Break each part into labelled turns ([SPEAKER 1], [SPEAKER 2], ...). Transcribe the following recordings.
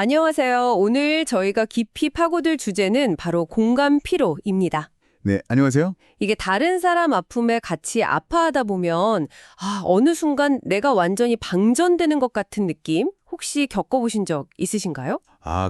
[SPEAKER 1] 안녕하세요. 오늘 저희가 깊이 파고들 주제는 바로 공감 피로입니다.
[SPEAKER 2] 네, 안녕하세요.
[SPEAKER 1] 이게 다른 사람 아픔에 같이 아파하다 보면 어느 순간 내가 완전히 방전되는 것 같은 느낌 혹시 겪어보신 적 있으신가요?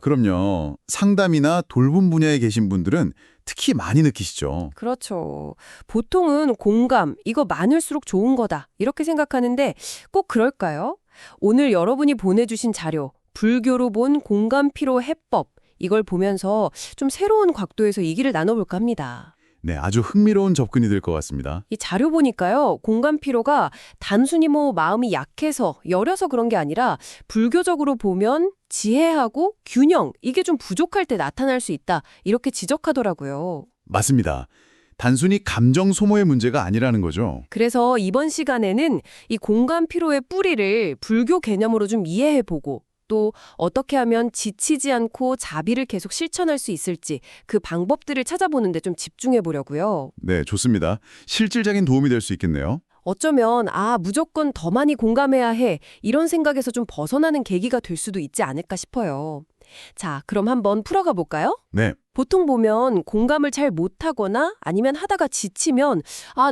[SPEAKER 2] 그럼요. 상담이나 돌봄 분야에 계신 분들은 특히 많이 느끼시죠.
[SPEAKER 1] 그렇죠. 보통은 공감, 이거 많을수록 좋은 거다 이렇게 생각하는데 꼭 그럴까요? 오늘 여러분이 보내주신 자료, 불교로 본 공감 피로 해법 이걸 보면서 좀 새로운 각도에서 얘기를 나눠볼까 합니다.
[SPEAKER 2] 네, 아주 흥미로운 접근이 될 것 같습니다.
[SPEAKER 1] 이 자료 보니까요, 공감 피로가 단순히 마음이 약해서, 여려서 그런 게 아니라 불교적으로 보면 지혜하고 균형, 이게 좀 부족할 때 나타날 수 있다. 이렇게 지적하더라고요.
[SPEAKER 2] 맞습니다. 단순히 감정 소모의 문제가 아니라는 거죠.
[SPEAKER 1] 그래서 이번 시간에는 이 공감 피로의 뿌리를 불교 개념으로 좀 이해해보고 또 어떻게 하면 지치지 않고 자비를 계속 실천할 수 있을지 그 방법들을 찾아보는 데 좀 집중해 보려고요.
[SPEAKER 2] 네, 좋습니다. 실질적인 도움이 될 수 있겠네요.
[SPEAKER 1] 어쩌면 무조건 더 많이 공감해야 해 이런 생각에서 좀 벗어나는 계기가 될 수도 있지 않을까 싶어요. 자, 그럼 한번 풀어가 볼까요?
[SPEAKER 2] 네,
[SPEAKER 1] 보통 보면 공감을 잘 못하거나 아니면 하다가 지치면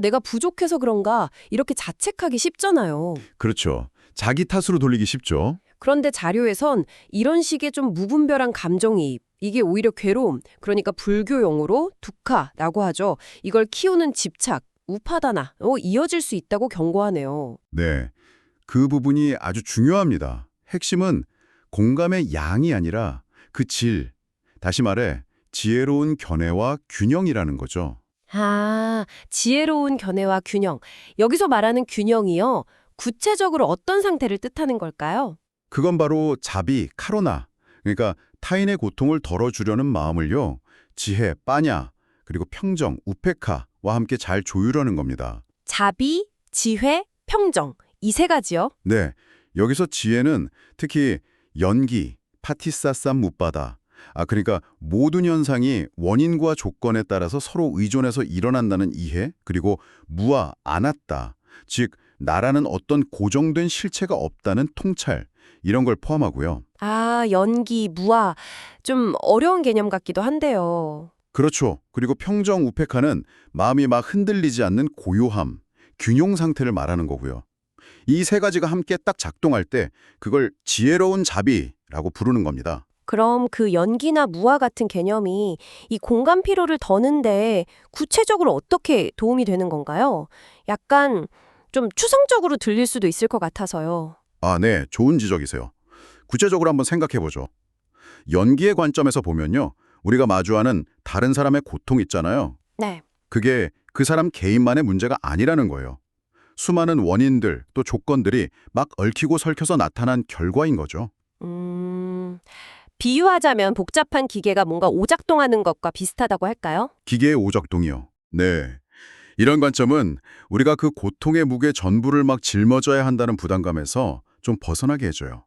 [SPEAKER 1] 내가 부족해서 그런가 이렇게 자책하기 쉽잖아요.
[SPEAKER 2] 그렇죠. 자기 탓으로 돌리기 쉽죠.
[SPEAKER 1] 그런데 자료에선 이런 식의 좀 무분별한 감정이입, 이게 오히려 괴로움, 그러니까 불교 용어로 두카라고 하죠. 이걸 키우는 집착, 우파다나 이어질 수 있다고 경고하네요.
[SPEAKER 2] 네, 그 부분이 아주 중요합니다. 핵심은 공감의 양이 아니라 그 질, 다시 말해 지혜로운 견해와 균형이라는 거죠.
[SPEAKER 1] 지혜로운 견해와 균형. 여기서 말하는 균형이요. 구체적으로 어떤 상태를 뜻하는 걸까요?
[SPEAKER 2] 그건 바로 자비, 카로나, 그러니까 타인의 고통을 덜어주려는 마음을요, 지혜, 빠냐, 그리고 평정, 우페카와 함께 잘 조율하는 겁니다.
[SPEAKER 1] 자비, 지혜, 평정. 이 세 가지요.
[SPEAKER 2] 네, 여기서 지혜는 특히 연기, 파티사삼 뭇바다, 그러니까 모든 현상이 원인과 조건에 따라서 서로 의존해서 일어난다는 이해, 그리고 무아, 아나따, 즉 나라는 어떤 고정된 실체가 없다는 통찰, 이런 걸 포함하고요.
[SPEAKER 1] 연기, 무아. 좀 어려운 개념 같기도 한데요.
[SPEAKER 2] 그렇죠. 그리고 평정 우페카는 마음이 막 흔들리지 않는 고요함, 균형 상태를 말하는 거고요. 이 세 가지가 함께 딱 작동할 때 그걸 지혜로운 자비라고 부르는 겁니다.
[SPEAKER 1] 그럼 그 연기나 무아 같은 개념이 이 공감 피로를 더는데 구체적으로 어떻게 도움이 되는 건가요? 약간 좀 추상적으로 들릴 수도 있을 것 같아서요.
[SPEAKER 2] 네. 좋은 지적이세요. 구체적으로 한번 생각해 보죠. 연기의 관점에서 보면요. 우리가 마주하는 다른 사람의 고통 있잖아요.
[SPEAKER 1] 네.
[SPEAKER 2] 그게 그 사람 개인만의 문제가 아니라는 거예요. 수많은 원인들 또 조건들이 막 얽히고 설켜서 나타난 결과인 거죠.
[SPEAKER 1] 비유하자면 복잡한 기계가 뭔가 오작동하는 것과 비슷하다고 할까요?
[SPEAKER 2] 기계의 오작동이요. 네. 이런 관점은 우리가 그 고통의 무게 전부를 막 짊어져야 한다는 부담감에서 좀 벗어나게 해줘요.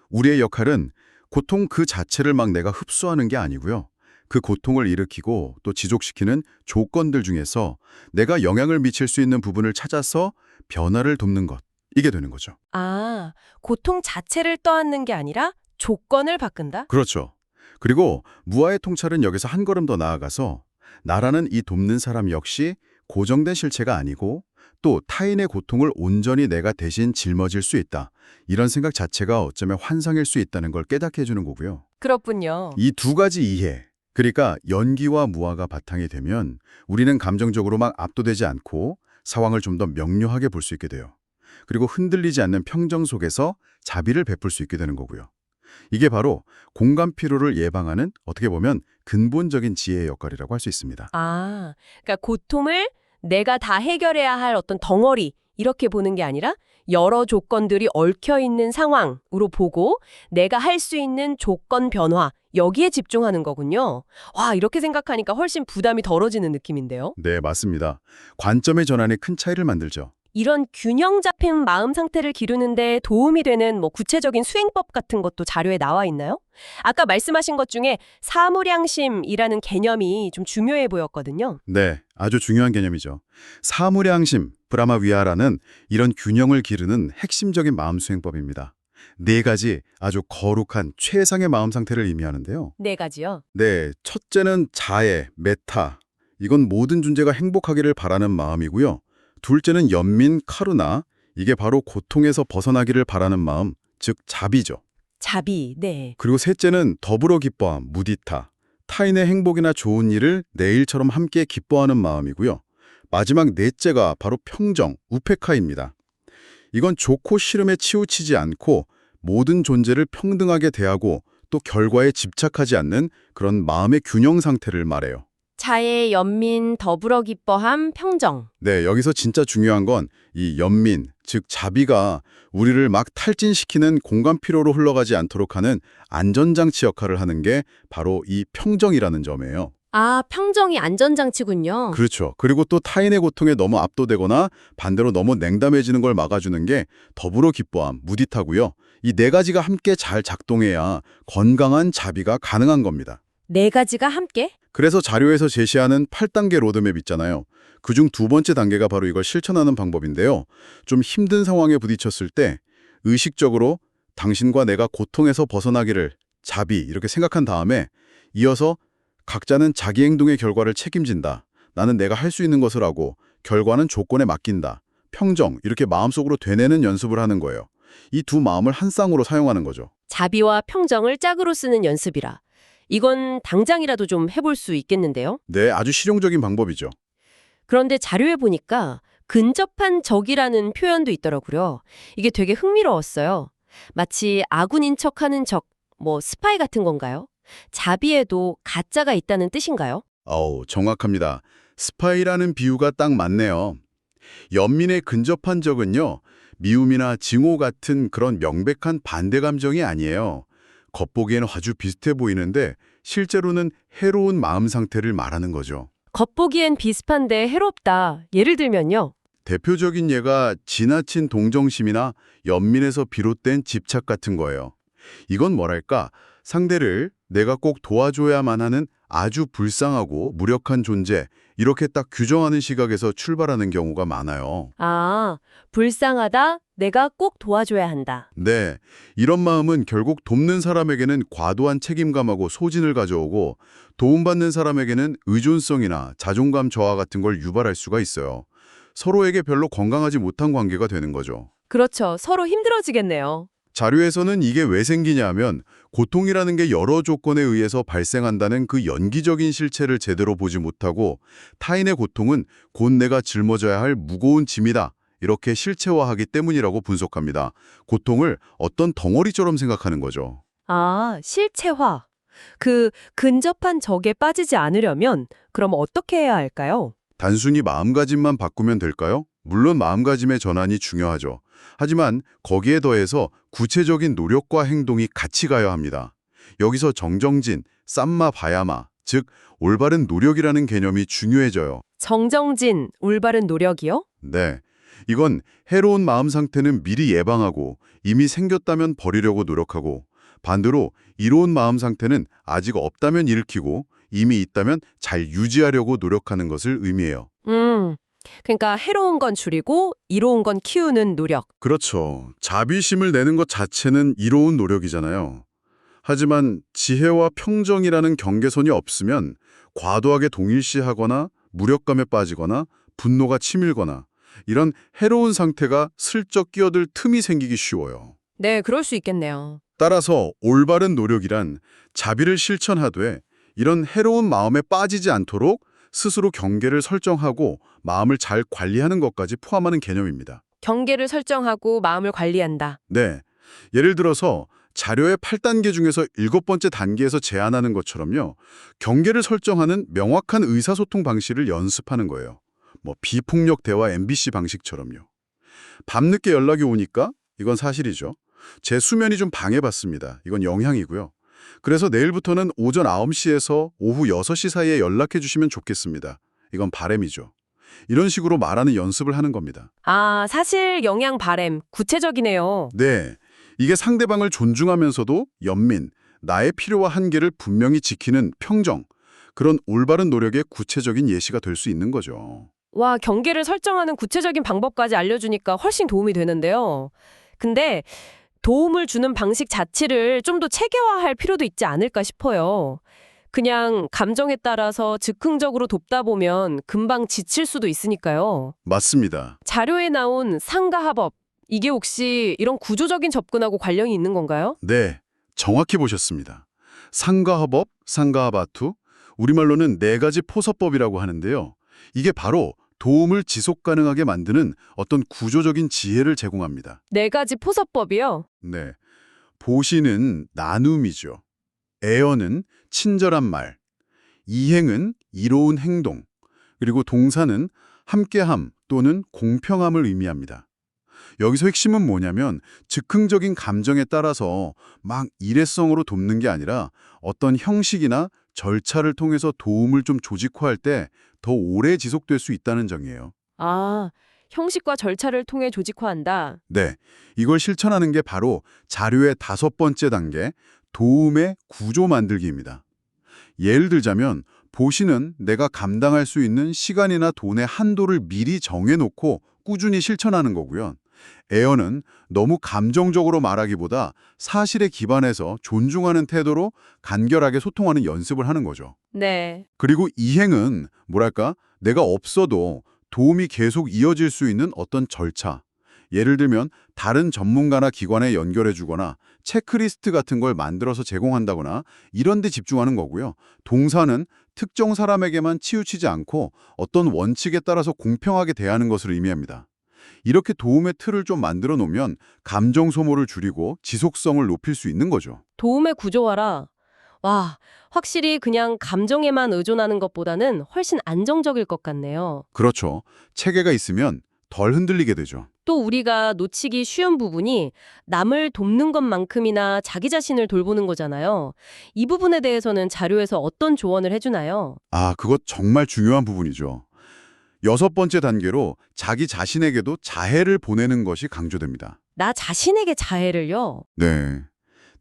[SPEAKER 2] 우리의 역할은 고통 그 자체를 막 내가 흡수하는 게 아니고요. 그 고통을 일으키고 또 지속시키는 조건들 중에서 내가 영향을 미칠 수 있는 부분을 찾아서 변화를 돕는 것. 이게 되는 거죠.
[SPEAKER 1] 고통 자체를 떠안는 게 아니라 조건을 바꾼다?
[SPEAKER 2] 그렇죠. 그리고 무아의 통찰은 여기서 한 걸음 더 나아가서 나라는 이 돕는 사람 역시 고정된 실체가 아니고 또 타인의 고통을 온전히 내가 대신 짊어질 수 있다. 이런 생각 자체가 어쩌면 환상일 수 있다는 걸 깨닫게 해주는 거고요.
[SPEAKER 1] 그렇군요.
[SPEAKER 2] 이 두 가지 이해, 그러니까 연기와 무아가 바탕이 되면 우리는 감정적으로 막 압도되지 않고 상황을 좀 더 명료하게 볼 수 있게 돼요. 그리고 흔들리지 않는 평정 속에서 자비를 베풀 수 있게 되는 거고요. 이게 바로 공감 피로를 예방하는 어떻게 보면 근본적인 지혜의 역할이라고 할 수 있습니다.
[SPEAKER 1] 그러니까 고통을 내가 다 해결해야 할 어떤 덩어리 이렇게 보는 게 아니라 여러 조건들이 얽혀 있는 상황으로 보고 내가 할 수 있는 조건 변화 여기에 집중하는 거군요. 와, 이렇게 생각하니까 훨씬 부담이 덜어지는 느낌인데요.
[SPEAKER 2] 네, 맞습니다. 관점의 전환이 큰 차이를 만들죠.
[SPEAKER 1] 이런 균형 잡힌 마음 상태를 기르는데 도움이 되는 구체적인 수행법 같은 것도 자료에 나와 있나요? 아까 말씀하신 것 중에 사무량심이라는 개념이 좀 중요해 보였거든요.
[SPEAKER 2] 네, 아주 중요한 개념이죠. 사무량심, 브라마 위하라는 이런 균형을 기르는 핵심적인 마음 수행법입니다. 네 가지 아주 거룩한 최상의 마음 상태를 의미하는데요.
[SPEAKER 1] 네 가지요.
[SPEAKER 2] 네, 첫째는 자애, 메타. 이건 모든 존재가 행복하기를 바라는 마음이고요. 둘째는 연민, 카루나. 이게 바로 고통에서 벗어나기를 바라는 마음, 즉 자비죠.
[SPEAKER 1] 자비, 네.
[SPEAKER 2] 그리고 셋째는 더불어 기뻐함, 무디타. 타인의 행복이나 좋은 일을 내 일처럼 함께 기뻐하는 마음이고요. 마지막 넷째가 바로 평정, 우페카입니다. 이건 좋고 싫음에 치우치지 않고 모든 존재를 평등하게 대하고 또 결과에 집착하지 않는 그런 마음의 균형 상태를 말해요.
[SPEAKER 1] 자애, 연민, 더불어 기뻐함, 평정.
[SPEAKER 2] 네, 여기서 진짜 중요한 건 이 연민, 즉 자비가 우리를 막 탈진시키는 공간 피로로 흘러가지 않도록 하는 안전장치 역할을 하는 게 바로 이 평정이라는 점이에요.
[SPEAKER 1] 아, 평정이 안전장치군요.
[SPEAKER 2] 그렇죠. 그리고 또 타인의 고통에 너무 압도되거나 반대로 너무 냉담해지는 걸 막아주는 게 더불어 기뻐함, 무디타고요. 이 네 가지가 함께 잘 작동해야 건강한 자비가 가능한 겁니다.
[SPEAKER 1] 네 가지가 함께?
[SPEAKER 2] 그래서 자료에서 제시하는 8단계 로드맵 있잖아요. 그중 두 번째 단계가 바로 이걸 실천하는 방법인데요. 좀 힘든 상황에 부딪혔을 때 의식적으로 당신과 내가 고통에서 벗어나기를 자비 이렇게 생각한 다음에 이어서 각자는 자기 행동의 결과를 책임진다. 나는 내가 할 수 있는 것을 하고 결과는 조건에 맡긴다. 평정 이렇게 마음속으로 되뇌는 연습을 하는 거예요. 이 두 마음을 한 쌍으로 사용하는 거죠.
[SPEAKER 1] 자비와 평정을 짝으로 쓰는 연습이라. 이건 당장이라도 좀 해볼 수 있겠는데요?
[SPEAKER 2] 네, 아주 실용적인 방법이죠.
[SPEAKER 1] 그런데 자료에 보니까 근접한 적이라는 표현도 있더라고요. 이게 되게 흥미로웠어요. 마치 아군인 척하는 적, 스파이 같은 건가요? 자비에도 가짜가 있다는 뜻인가요?
[SPEAKER 2] 정확합니다. 스파이라는 비유가 딱 맞네요. 연민의 근접한 적은요, 미움이나 증오 같은 그런 명백한 반대 감정이 아니에요. 겉보기에는 아주 비슷해 보이는데 실제로는 해로운 마음 상태를 말하는 거죠.
[SPEAKER 1] 겉보기엔 비슷한데 해롭다. 예를 들면요.
[SPEAKER 2] 대표적인 예가 지나친 동정심이나 연민에서 비롯된 집착 같은 거예요. 이건 뭐랄까, 상대를 내가 꼭 도와줘야만 하는 아주 불쌍하고 무력한 존재, 이렇게 딱 규정하는 시각에서 출발하는 경우가 많아요.
[SPEAKER 1] 아, 불쌍하다. 내가 꼭 도와줘야 한다.
[SPEAKER 2] 네, 이런 마음은 결국 돕는 사람에게는 과도한 책임감하고 소진을 가져오고 도움받는 사람에게는 의존성이나 자존감 저하 같은 걸 유발할 수가 있어요. 서로에게 별로 건강하지 못한 관계가 되는 거죠.
[SPEAKER 1] 그렇죠. 서로 힘들어지겠네요.
[SPEAKER 2] 자료에서는 이게 왜 생기냐 하면 고통이라는 게 여러 조건에 의해서 발생한다는 그 연기적인 실체를 제대로 보지 못하고 타인의 고통은 곧 내가 짊어져야 할 무거운 짐이다. 이렇게 실체화하기 때문이라고 분석합니다. 고통을 어떤 덩어리처럼 생각하는 거죠.
[SPEAKER 1] 아, 실체화. 그 근접한 적에 빠지지 않으려면 그럼 어떻게 해야 할까요?
[SPEAKER 2] 단순히 마음가짐만 바꾸면 될까요? 물론 마음가짐의 전환이 중요하죠. 하지만 거기에 더해서 구체적인 노력과 행동이 같이 가야 합니다. 여기서 정정진, 쌈마 바야마, 즉 올바른 노력이라는 개념이 중요해져요.
[SPEAKER 1] 정정진, 올바른 노력이요?
[SPEAKER 2] 네, 이건 해로운 마음 상태는 미리 예방하고 이미 생겼다면 버리려고 노력하고 반대로 이로운 마음 상태는 아직 없다면 일으키고 이미 있다면 잘 유지하려고 노력하는 것을 의미해요.
[SPEAKER 1] 그러니까 해로운 건 줄이고 이로운 건 키우는 노력.
[SPEAKER 2] 그렇죠. 자비심을 내는 것 자체는 이로운 노력이잖아요. 하지만 지혜와 평정이라는 경계선이 없으면 과도하게 동일시하거나 무력감에 빠지거나 분노가 치밀거나 이런 해로운 상태가 슬쩍 끼어들 틈이 생기기 쉬워요.
[SPEAKER 1] 네, 그럴 수 있겠네요.
[SPEAKER 2] 따라서 올바른 노력이란 자비를 실천하되 이런 해로운 마음에 빠지지 않도록 스스로 경계를 설정하고 마음을 잘 관리하는 것까지 포함하는 개념입니다.
[SPEAKER 1] 경계를 설정하고 마음을 관리한다.
[SPEAKER 2] 네, 예를 들어서 자료의 8단계 중에서 7번째 단계에서 제안하는 것처럼요. 경계를 설정하는 명확한 의사소통 방식을 연습하는 거예요. 비폭력 대화 MBC 방식처럼요. 밤늦게 연락이 오니까 이건 사실이죠. 제 수면이 좀 방해받습니다. 이건 영향이고요. 그래서 내일부터는 오전 9시에서 오후 6시 사이에 연락해 주시면 좋겠습니다. 이건 바람이죠. 이런 식으로 말하는 연습을 하는 겁니다.
[SPEAKER 1] 아, 사실 영양 바램, 구체적이네요.
[SPEAKER 2] 네, 이게 상대방을 존중하면서도 연민, 나의 필요와 한계를 분명히 지키는 평정, 그런 올바른 노력의 구체적인 예시가 될 수 있는 거죠.
[SPEAKER 1] 와, 경계를 설정하는 구체적인 방법까지 알려주니까 훨씬 도움이 되는데요. 근데 도움을 주는 방식 자체를 좀 더 체계화할 필요도 있지 않을까 싶어요. 그냥 감정에 따라서 즉흥적으로 돕다 보면 금방 지칠 수도 있으니까요.
[SPEAKER 2] 맞습니다.
[SPEAKER 1] 자료에 나온 상가합업, 이게 혹시 이런 구조적인 접근하고 관련이 있는 건가요?
[SPEAKER 2] 네, 정확히 보셨습니다. 상가합업, 상가합아투, 우리말로는 네 가지 포서법이라고 하는데요. 이게 바로 도움을 지속 가능하게 만드는 어떤 구조적인 지혜를 제공합니다.
[SPEAKER 1] 네 가지 포서법이요.
[SPEAKER 2] 네, 보시는 나눔이죠. 애언은 친절한 말, 이행은 이로운 행동, 그리고 동사는 함께함 또는 공평함을 의미합니다. 여기서 핵심은 뭐냐면 즉흥적인 감정에 따라서 막 일회성으로 돕는 게 아니라 어떤 형식이나 절차를 통해서 도움을 좀 조직화할 때 더 오래 지속될 수 있다는 점이에요.
[SPEAKER 1] 아, 형식과 절차를 통해 조직화한다.
[SPEAKER 2] 네, 이걸 실천하는 게 바로 자료의 5번째 단계, 도움의 구조 만들기입니다. 예를 들자면 보시는 내가 감당할 수 있는 시간이나 돈의 한도를 미리 정해놓고 꾸준히 실천하는 거고요. 애언은 너무 감정적으로 말하기보다 사실에 기반해서 존중하는 태도로 간결하게 소통하는 연습을 하는 거죠.
[SPEAKER 1] 네.
[SPEAKER 2] 그리고 이행은 뭐랄까 내가 없어도 도움이 계속 이어질 수 있는 어떤 절차. 예를 들면 다른 전문가나 기관에 연결해 주거나 체크리스트 같은 걸 만들어서 제공한다거나 이런 데 집중하는 거고요. 동사는 특정 사람에게만 치우치지 않고 어떤 원칙에 따라서 공평하게 대하는 것을 의미합니다. 이렇게 도움의 틀을 좀 만들어 놓으면 감정 소모를 줄이고 지속성을 높일 수 있는 거죠.
[SPEAKER 1] 도움의 구조화라. 와, 확실히 그냥 감정에만 의존하는 것보다는 훨씬 안정적일 것 같네요.
[SPEAKER 2] 그렇죠. 체계가 있으면 덜 흔들리게 되죠.
[SPEAKER 1] 또 우리가 놓치기 쉬운 부분이 남을 돕는 것만큼이나 자기 자신을 돌보는 거잖아요. 이 부분에 대해서는 자료에서 어떤 조언을 해주나요?
[SPEAKER 2] 아, 그것 정말 중요한 부분이죠. 6번째 단계로 자기 자신에게도 자해를 보내는 것이 강조됩니다.
[SPEAKER 1] 나 자신에게 자해를요?
[SPEAKER 2] 네.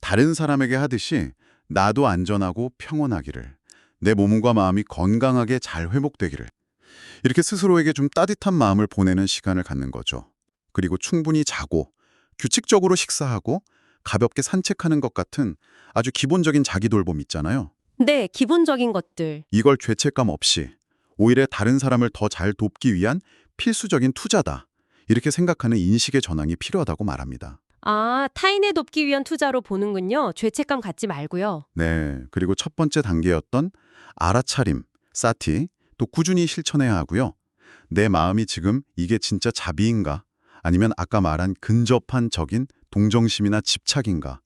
[SPEAKER 2] 다른 사람에게 하듯이 나도 안전하고 평온하기를, 내 몸과 마음이 건강하게 잘 회복되기를, 이렇게 스스로에게 좀 따뜻한 마음을 보내는 시간을 갖는 거죠. 그리고 충분히 자고, 규칙적으로 식사하고, 가볍게 산책하는 것 같은 아주 기본적인 자기 돌봄 있잖아요.
[SPEAKER 1] 네, 기본적인 것들.
[SPEAKER 2] 이걸 죄책감 없이 오히려 다른 사람을 더 잘 돕기 위한 필수적인 투자다. 이렇게 생각하는 인식의 전환이 필요하다고 말합니다.
[SPEAKER 1] 아, 타인을 돕기 위한 투자로 보는군요. 죄책감 갖지 말고요.
[SPEAKER 2] 네, 그리고 첫 번째 단계였던 알아차림, 사티, 또 꾸준히 실천해야 하고요. 내 마음이 지금 이게 진짜 자비인가? 아니면 아까 말한 근접한 적인 동정심이나 집착인가?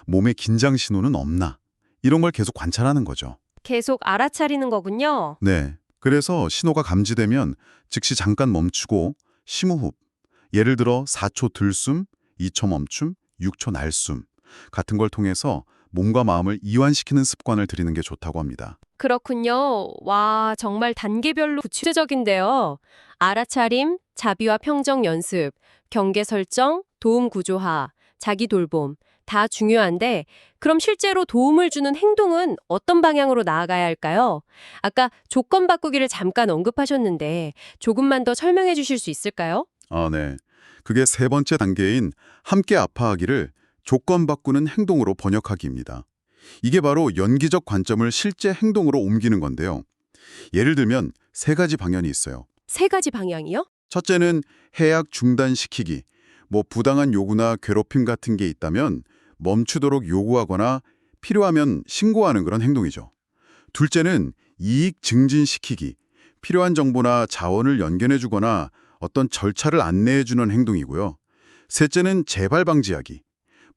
[SPEAKER 2] 몸에 긴장 신호는 없나? 이런 걸 계속 관찰하는 거죠.
[SPEAKER 1] 계속 알아차리는 거군요.
[SPEAKER 2] 네, 그래서 신호가 감지되면 즉시 잠깐 멈추고 심호흡, 예를 들어 4초 들숨, 2초 멈춤, 6초 날숨 같은 걸 통해서 몸과 마음을 이완시키는 습관을 들이는 게 좋다고 합니다.
[SPEAKER 1] 그렇군요. 와, 정말 단계별로 구체적인데요. 알아차림, 자비와 평정 연습, 경계 설정, 도움 구조화, 자기 돌봄, 다 중요한데, 그럼 실제로 도움을 주는 행동은 어떤 방향으로 나아가야 할까요? 아까 조건 바꾸기를 잠깐 언급하셨는데, 조금만 더 설명해 주실 수 있을까요?
[SPEAKER 2] 아, 네. 그게 3번째 단계인 함께 아파하기를 조건 바꾸는 행동으로 번역하기입니다. 이게 바로 연기적 관점을 실제 행동으로 옮기는 건데요. 예를 들면 3가지 방향이 있어요.
[SPEAKER 1] 3가지 방향이요?
[SPEAKER 2] 첫째는 해약 중단시키기, 부당한 요구나 괴롭힘 같은 게 있다면 멈추도록 요구하거나 필요하면 신고하는 그런 행동이죠. 둘째는 이익 증진시키기, 필요한 정보나 자원을 연결해주거나 어떤 절차를 안내해주는 행동이고요. 셋째는 재발 방지하기,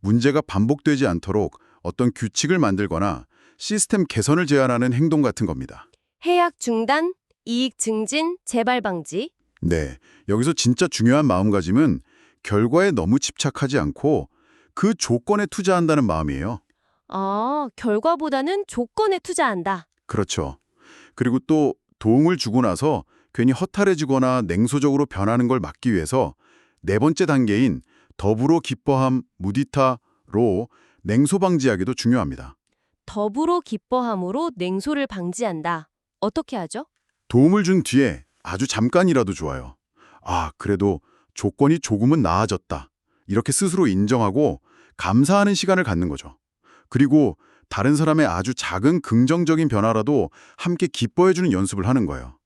[SPEAKER 2] 문제가 반복되지 않도록 어떤 규칙을 만들거나 시스템 개선을 제안하는 행동 같은 겁니다.
[SPEAKER 1] 해약 중단, 이익 증진, 재발 방지.
[SPEAKER 2] 네, 여기서 진짜 중요한 마음가짐은 결과에 너무 집착하지 않고 그 조건에 투자한다는 마음이에요.
[SPEAKER 1] 아, 결과보다는 조건에 투자한다.
[SPEAKER 2] 그렇죠. 그리고 또 도움을 주고 나서 괜히 허탈해지거나 냉소적으로 변하는 걸 막기 위해서 4번째 단계인 더불어 기뻐함, 무디타로 냉소 방지하기도 중요합니다.
[SPEAKER 1] 더불어 기뻐함으로 냉소를 방지한다. 어떻게 하죠?
[SPEAKER 2] 도움을 준 뒤에 아주 잠깐이라도 좋아요. 아, 그래도 조건이 조금은 나아졌다. 이렇게 스스로 인정하고 감사하는 시간을 갖는 거죠. 그리고 다른 사람의 아주 작은 긍정적인 변화라도 함께 기뻐해주는 연습을 하는 거예요.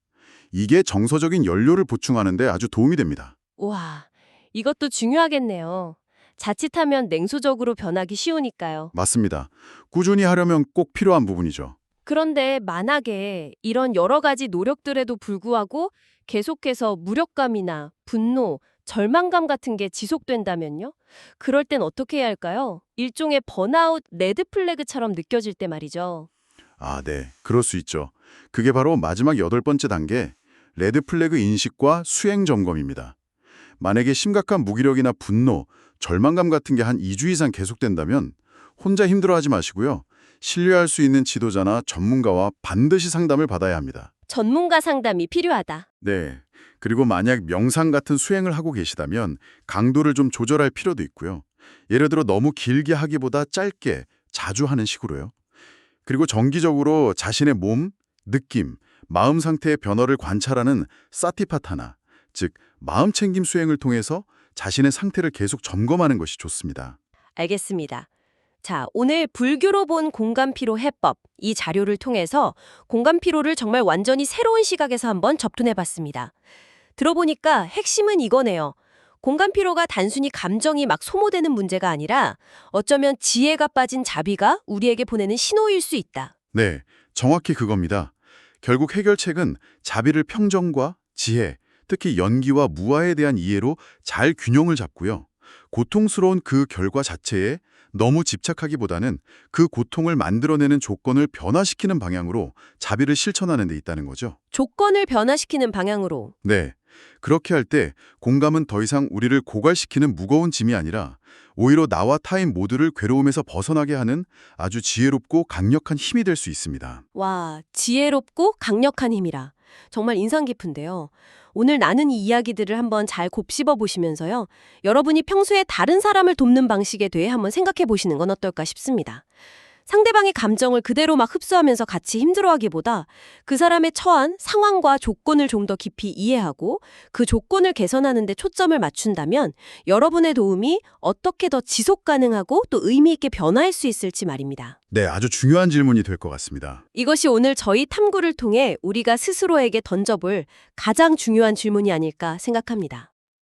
[SPEAKER 2] 이게 정서적인 연료를 보충하는 데 아주 도움이 됩니다.
[SPEAKER 1] 우와, 이것도 중요하겠네요. 자칫하면 냉소적으로 변하기 쉬우니까요.
[SPEAKER 2] 맞습니다. 꾸준히 하려면 꼭 필요한 부분이죠.
[SPEAKER 1] 그런데 만약에 이런 여러 가지 노력들에도 불구하고 계속해서 무력감이나 분노, 절망감 같은 게 지속된다면요? 그럴 땐 어떻게 해야 할까요? 일종의 번아웃, 레드플래그처럼 느껴질 때 말이죠.
[SPEAKER 2] 아, 네. 그럴 수 있죠. 그게 바로 마지막 8번째 단계, 레드플래그 인식과 수행 점검입니다. 만약에 심각한 무기력이나 분노, 절망감 같은 게 한 2주 이상 계속된다면 혼자 힘들어하지 마시고요. 신뢰할 수 있는 지도자나 전문가와 반드시 상담을 받아야 합니다.
[SPEAKER 1] 전문가 상담이 필요하다.
[SPEAKER 2] 네. 그리고 만약 명상 같은 수행을 하고 계시다면 강도를 좀 조절할 필요도 있고요. 예를 들어 너무 길게 하기보다 짧게 자주 하는 식으로요. 그리고 정기적으로 자신의 몸, 느낌, 마음 상태의 변화를 관찰하는 사티파타나, 즉 마음 챙김 수행을 통해서 자신의 상태를 계속 점검하는 것이 좋습니다.
[SPEAKER 1] 알겠습니다. 자, 오늘 불교로 본 공감피로 해법, 이 자료를 통해서 공감피로를 정말 완전히 새로운 시각에서 한번 접근해봤습니다. 들어보니까 핵심은 이거네요. 공감피로가 단순히 감정이 막 소모되는 문제가 아니라 어쩌면 지혜가 빠진 자비가 우리에게 보내는 신호일 수 있다.
[SPEAKER 2] 네, 정확히 그겁니다. 결국 해결책은 자비를 평정과 지혜, 특히 연기와 무아에 대한 이해로 잘 균형을 잡고요. 고통스러운 그 결과 자체에 너무 집착하기보다는 그 고통을 만들어내는 조건을 변화시키는 방향으로 자비를 실천하는 데 있다는 거죠.
[SPEAKER 1] 조건을 변화시키는 방향으로.
[SPEAKER 2] 네. 그렇게 할 때 공감은 더 이상 우리를 고갈시키는 무거운 짐이 아니라 오히려 나와 타인 모두를 괴로움에서 벗어나게 하는 아주 지혜롭고 강력한 힘이 될 수 있습니다.
[SPEAKER 1] 와, 지혜롭고 강력한 힘이라. 정말 인상 깊은데요. 오늘 나눈 이 이야기들을 한번 잘 곱씹어 보시면서요. 여러분이 평소에 다른 사람을 돕는 방식에 대해 한번 생각해 보시는 건 어떨까 싶습니다. 상대방의 감정을 그대로 막 흡수하면서 같이 힘들어하기보다 그 사람의 처한 상황과 조건을 좀 더 깊이 이해하고 그 조건을 개선하는 데 초점을 맞춘다면 여러분의 도움이 어떻게 더 지속 가능하고 또 의미 있게 변화할 수 있을지 말입니다.
[SPEAKER 2] 네, 아주 중요한 질문이 될 것 같습니다.
[SPEAKER 1] 이것이 오늘 저희 탐구를 통해 우리가 스스로에게 던져볼 가장 중요한 질문이 아닐까 생각합니다.